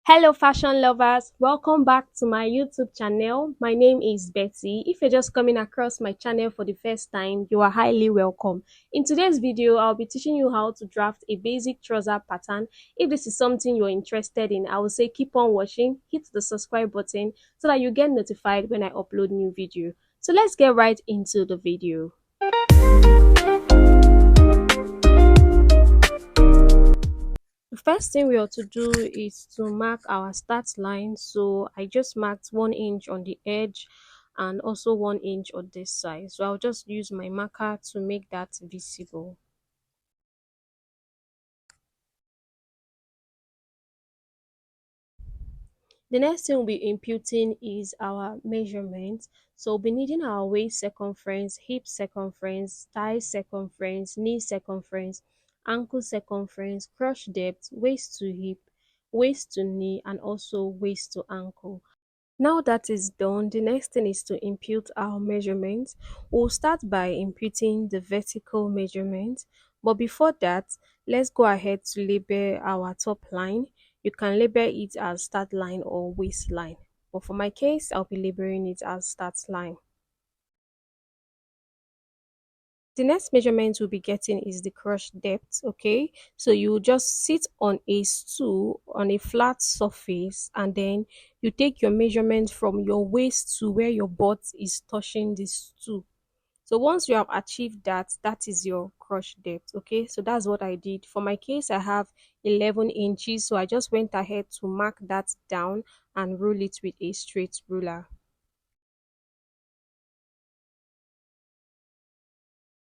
Hello, fashion lovers. Welcome back to my YouTube channel. My name is Betty. If you're just coming across my channel for the first time, you are highly welcome. In today's video, I'll be teaching you how to draft a basic trouser pattern. If this is something you're interested in, I will say keep on watching, hit the subscribe button so that you get notified when I upload new video. So let's get right into the video. The first thing we ought to do is to mark our start line. So I just marked 1 inch on the edge and also 1 inch on this side. So I'll just use my marker to make that visible. The next thing we'll be imputing is our measurement. So we'll be needing our waist circumference, hip circumference, thigh circumference, knee circumference, ankle circumference, crotch depth, waist to hip, waist to knee, and also waist to ankle. Now that is done, the next thing is to impute our measurements. We'll start by imputing the vertical measurement. But before that, let's go ahead to label our top line. You can label it as start line or waistline. But for my case, I'll be labeling it as start line. The next measurement we'll be getting is the crotch depth. Okay, so you just sit on a stool on a flat surface, and then you take your measurement from your waist to where your butt is touching the stool. So once you have achieved that, that is your crotch depth. Okay, so that's what I did. For my case, I have 11 inches, so I just went ahead to mark that down and rule it with a straight ruler.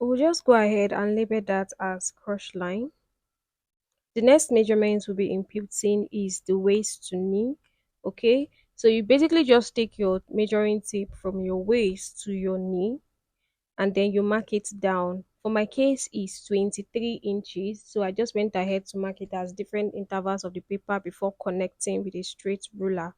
We'll just go ahead and label that as crotch line. The next measurement we'll be imputing is the waist to knee. Okay, so you basically just take your measuring tape from your waist to your knee and then you mark it down. For my case is 23 inches, so I just went ahead to mark it as different intervals of the paper before connecting with a straight ruler.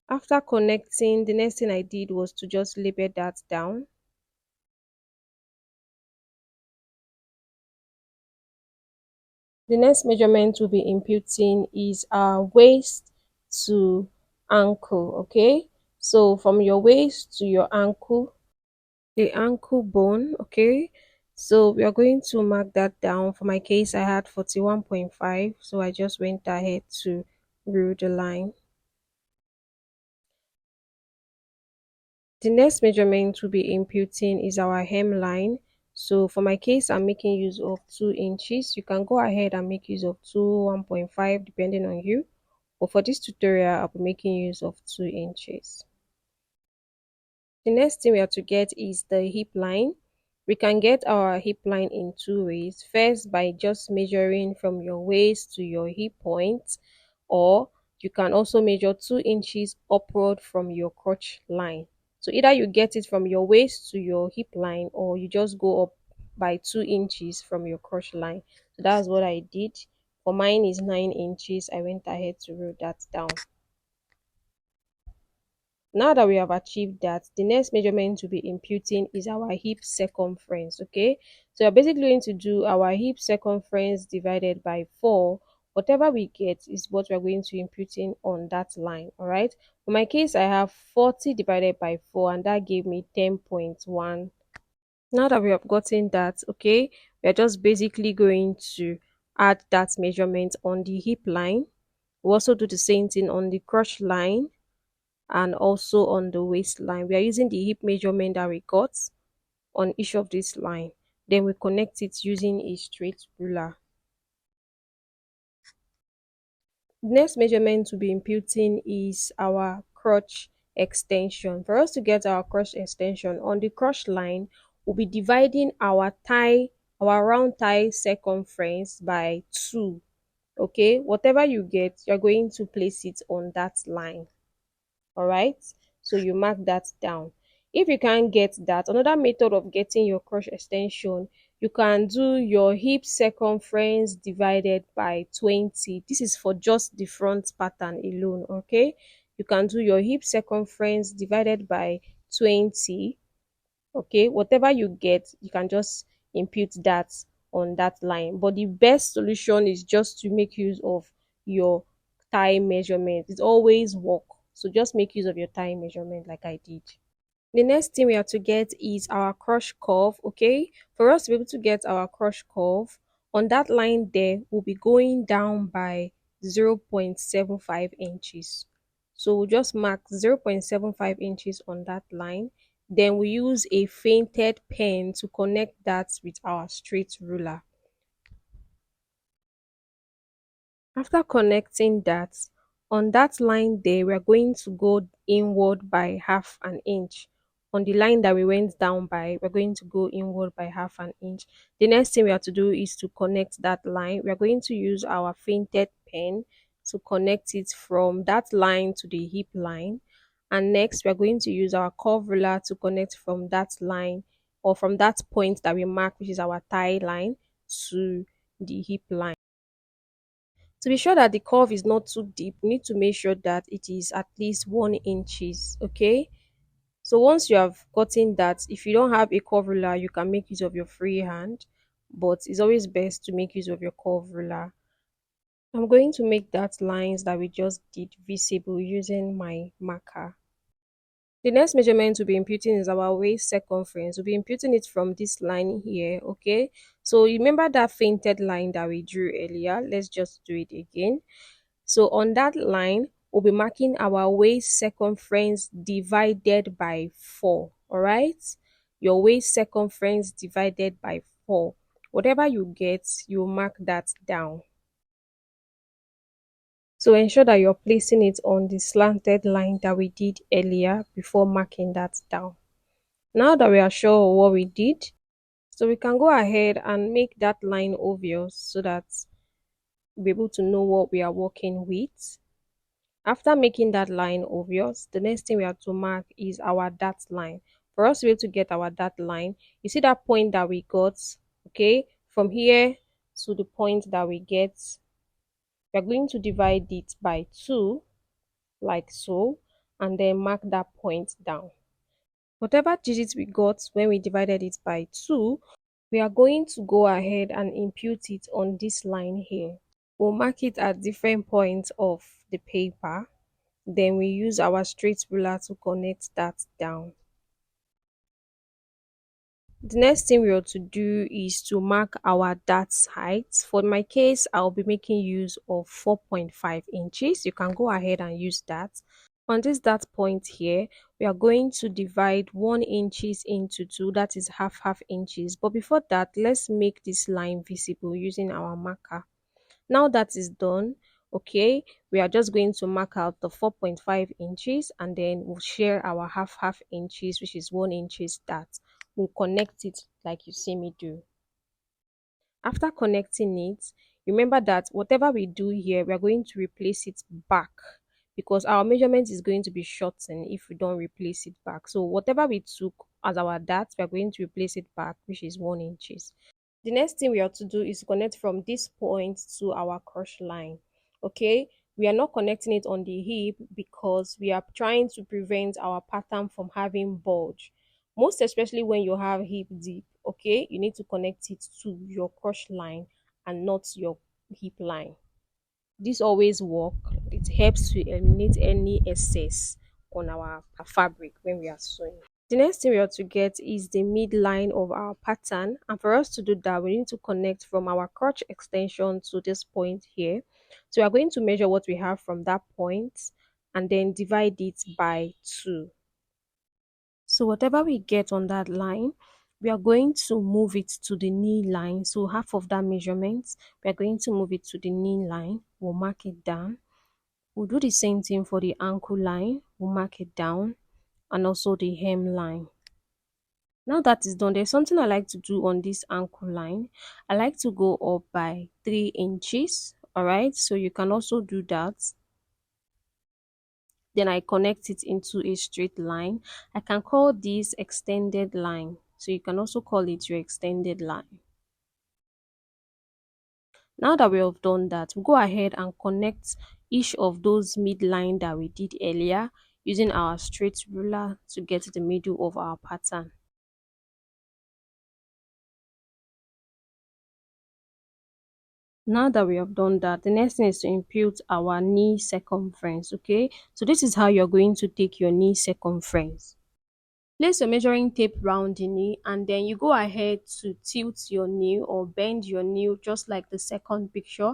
After connecting, the next thing I did was to just label that down. The next measurement we'll be imputing is our waist to ankle. Okay, so from your waist to your ankle, the ankle bone. Okay, so we are going to mark that down. For my case, I had 41.5, so I just went ahead to rule the line. The next measurement we'll be imputing is our hemline. So for my case, I'm making use of 2 inches. You can go ahead and make use of 1.5 depending on you. But for this tutorial, I'll be making use of 2 inches. The next thing we have to get is the hip line. We can get our hip line in two ways. First, by just measuring from your waist to your hip point, or you can also measure 2 inches upward from your crotch line. So either you get it from your waist to your hip line, or you just go up by 2 inches from your crotch line. So that's what I did. For mine is 9 inches. I went ahead to write that down. Now that we have achieved that, the next measurement to be imputing is our hip circumference. Okay, so we're basically going to do our hip circumference divided by 4. Whatever we get is what we're going to imputing on that line. All right, for my case, I have 40 divided by 4, and that gave me 10.1. Now that we have gotten that, okay, we're just basically going to add that measurement on the hip line. We also do the same thing on the crotch line and also on the waistline. We are using the hip measurement that we got on each of this line. Then we connect it using a straight ruler. The next measurement to be imputing is our crotch extension. For us to get our crotch extension on the crotch line, we'll be dividing our thigh, our round thigh circumference by 2. Okay, whatever you get, you're going to place it on that line. All right, so you mark that down. If you can't get that, another method of getting your crotch extension, you can do your hip circumference divided by 20. This is for just the front pattern alone. Okay, you can do your hip circumference divided by 20. Okay, whatever you get, you can just impute that on that line. But the best solution is just to make use of your thigh measurement. It always work. So just make use of your thigh measurement like I did. The next thing we have to get is our crush curve. Okay, for us to be able to get our crush curve, on that line there we'll be going down by 0.75 inches. So we'll just mark 0.75 inches on that line. Then we use a fainted pen to connect that with our straight ruler. After connecting that, on that line there, we are going to go inward by half an inch. On the line that we went down by, we're going to go inward by half an inch. The next thing we have to do is to connect that line. We are going to use our fainted pen to connect it from that line to the hip line. And next, we are going to use our curve ruler to connect from that line or from that point that we mark, which is our thigh line, to the hip line. To be sure that the curve is not too deep, we need to make sure that it is at least 1 inches. Okay. So once you have gotten that, if you don't have a curve ruler, you can make use of your free hand, but it's always best to make use of your curve ruler. I'm going to make that lines that we just did visible using my marker. The next measurement we'll be imputing is our waist circumference. We'll be imputing it from this line here, okay? So remember that fainted line that we drew earlier? Let's just do it again. So on that line, we'll be marking our waist circumference divided by 4, all right? Your waist circumference divided by 4. Whatever you get, you mark that down. So ensure that you're placing it on the slanted line that we did earlier before marking that down. Now that we are sure of what we did, so we can go ahead and make that line obvious so that we'll be able to know what we are working with. After making that line obvious, the next thing we have to mark is our dot line. For us to be able to get our dot line, you see that point that we got, okay? From here to the point that we get, we are going to divide it by 2 like so, and then mark that point down. Whatever digits we got when we divided it by 2, we are going to go ahead and impute it on this line here. We'll mark it at different points of the paper. Then we use our straight ruler to connect that down. The next thing we ought to do is to mark our dart's height. For my case, I'll be making use of 4.5 inches. You can go ahead and use that. On this dart point here, we are going to divide 1 inches into 2, that is half inches. But before that, let's make this line visible using our marker. Now that is done, okay, we are just going to mark out the 4.5 inches and then we'll share our half inches, which is 1 inches dart. We'll connect it like you see me do. After connecting it, remember that whatever we do here, we are going to replace it back because our measurement is going to be shortened if we don't replace it back. So whatever we took as our dart, we are going to replace it back, which is 1 inches. The next thing we have to do is connect from this point to our crush line. Okay, we are not connecting it on the hip because we are trying to prevent our pattern from having bulge, most especially when you have hip dip. Okay, you need to connect it to your crush line and not your hip line. This always work. It helps to eliminate any excess on our fabric when we are sewing. The next thing we have to get is the midline of our pattern, and for us to do that we need to connect from our crotch extension to this point here. So we are going to measure what we have from that point and then divide it by 2. So whatever we get on that line, we are going to move it to the knee line. So half of that measurement, we are going to move it to the knee line. We'll mark it down. We'll do the same thing for the ankle line. We'll mark it down, and also the hem line. Now that is done, there's something I like to do on this ankle line. I like to go up by 3 inches. All right, so you can also do that. Then I connect it into a straight line. I can call this extended line, so you can also call it your extended line. Now that we have done that, we'll go ahead and connect each of those midline that we did earlier using our straight ruler to get to the middle of our pattern. Now that we have done that, the next thing is to impute our knee circumference. Okay, so this is how you're going to take your knee circumference. Place your measuring tape round the knee, and then you go ahead to tilt your knee or bend your knee just like the second picture.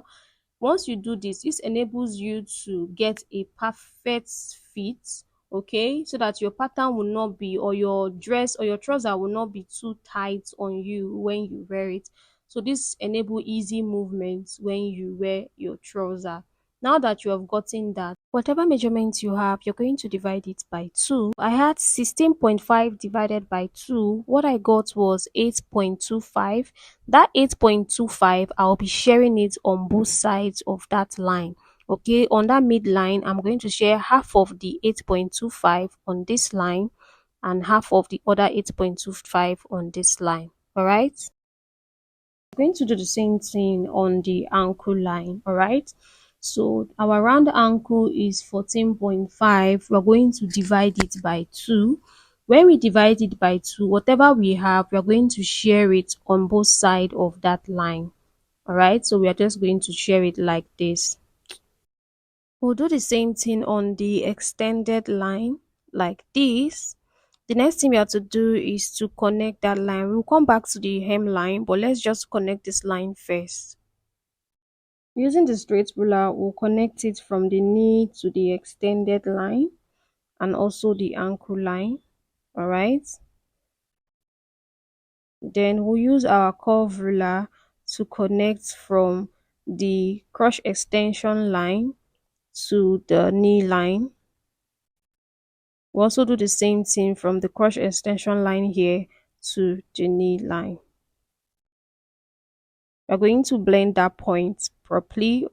Once you do this, this enables you to get a perfect fit, okay, so that your pattern will not be, or your dress or your trouser will not be too tight on you when you wear it. So this enable easy movements when you wear your trouser. Now that you have gotten that, whatever measurement you have, you're going to divide it by 2. I had 16.5 divided by 2. What I got was 8.25. That 8.25, I'll be sharing it on both sides of that line. Okay, on that midline, I'm going to share half of the 8.25 on this line and half of the other 8.25 on this line. All right. Going to do the same thing on the ankle line. All right, so our round ankle is 14.5. We're going to divide it by 2. When we divide it by 2, whatever we have, we're going to share it on both sides of that line. All right, so we are just going to share it like this. We'll do the same thing on the extended line like this. The next thing we have to do is to connect that line. We'll come back to the hemline, but let's just connect this line first. Using the straight ruler, we'll connect it from the knee to the extended line and also the ankle line. All right. Then we'll use our curve ruler to connect from the crotch extension line to the knee line. We'll also do the same thing from the crotch extension line here to the knee line. We're going to blend that point properly.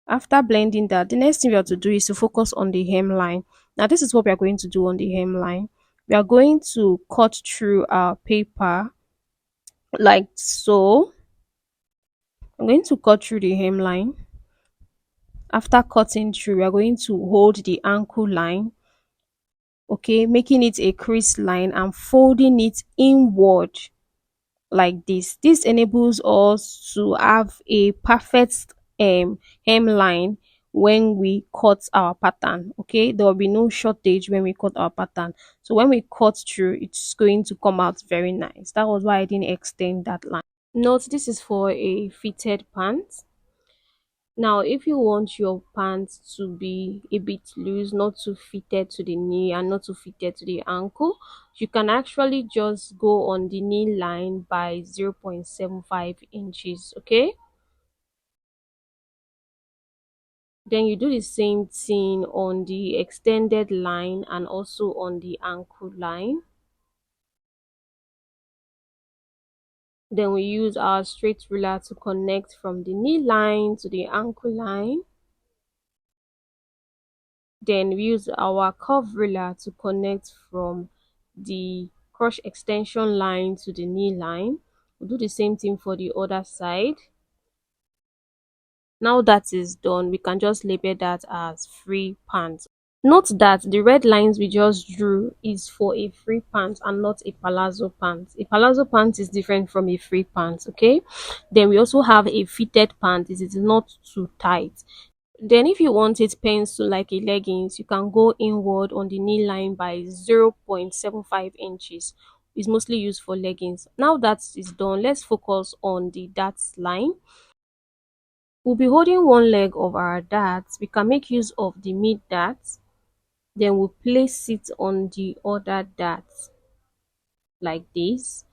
After blending that, the next thing we have to do is to focus on the hemline. Now, this is what we are going to do on the hemline. We are going to cut through our paper like so. I'm going to cut through the hemline. After cutting through, we are going to hold the ankle line, okay, making it a crease line and folding it inward like this. This enables us to have a perfect hemline when we cut our pattern. Okay, there will be no shortage when we cut our pattern. So when we cut through, it's going to come out very nice. That was why I didn't extend that line. Note this is for a fitted pant. Now, if you want your pants to be a bit loose, not too fitted to the knee and not too fitted to the ankle, you can actually just go on the knee line by 0.75 inches, okay? Then you do the same thing on the extended line and also on the ankle line. Then we use our straight ruler to connect from the knee line to the ankle line. Then we use our curve ruler to connect from the crotch extension line to the knee line. We'll do the same thing for the other side. Now that is done, we can just label that as free pants. Note that the red lines we just drew is for a free pant and not a palazzo pant. A palazzo pant is different from a free pant, okay? Then we also have a fitted pant. It is not too tight. Then if you want it pencil like a leggings, you can go inward on the knee line by 0.75 inches. It's mostly used for leggings. Now that is done, let's focus on the darts line. We'll be holding one leg of our darts. We can make use of the mid dart. Then we'll place it on the other dart like this.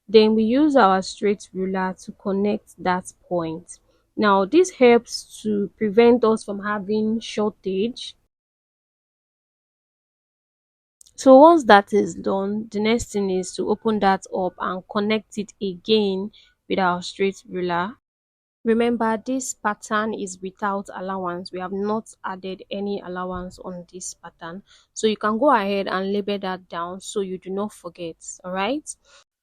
Then we use our straight ruler to connect that point. Now this helps to prevent us from having shortage. So once that is done, the next thing is to open that up and connect it again with our straight ruler. Remember, this pattern is without allowance. We have not added any allowance on this pattern. So you can go ahead and label that down so you do not forget. All right.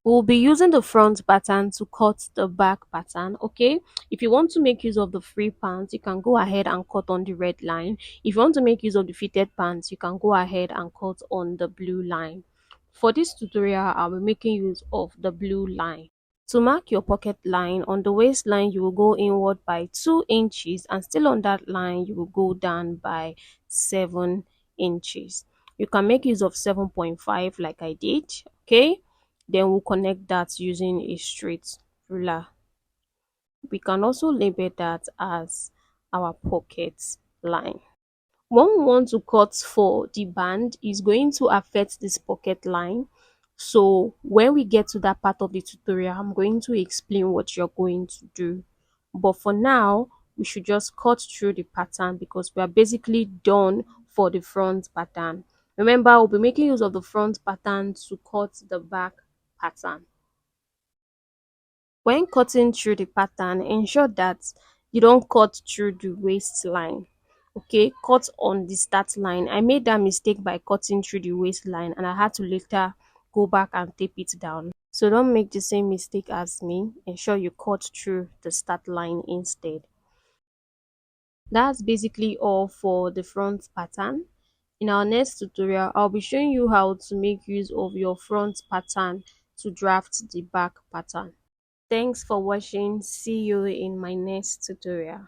We'll be using the front pattern to cut the back pattern, okay? If you want to make use of the free pants, you can go ahead and cut on the red line. If you want to make use of the fitted pants, you can go ahead and cut on the blue line. For this tutorial, I'll be making use of the blue line. To mark your pocket line, on the waistline you will go inward by 2 inches, and still on that line you will go down by 7 inches. You can make use of 7.5 like I did, okay? Then we'll connect that using a straight ruler. We can also label that as our pocket line. When we want to cut for the band, is going to affect this pocket line. So when we get to that part of the tutorial, I'm going to explain what you're going to do. But for now, we should just cut through the pattern because we are basically done for the front pattern. Remember, we'll be making use of the front pattern to cut the back pattern. When cutting through the pattern, ensure that you don't cut through the waistline. Okay, cut on the start line. I made that mistake by cutting through the waistline and I had to later go back and tape it down. So don't make the same mistake as me. Ensure you cut through the start line instead. That's basically all for the front pattern. In our next tutorial, I'll be showing you how to make use of your front pattern to draft the back pattern. Thanks for watching. See you in my next tutorial.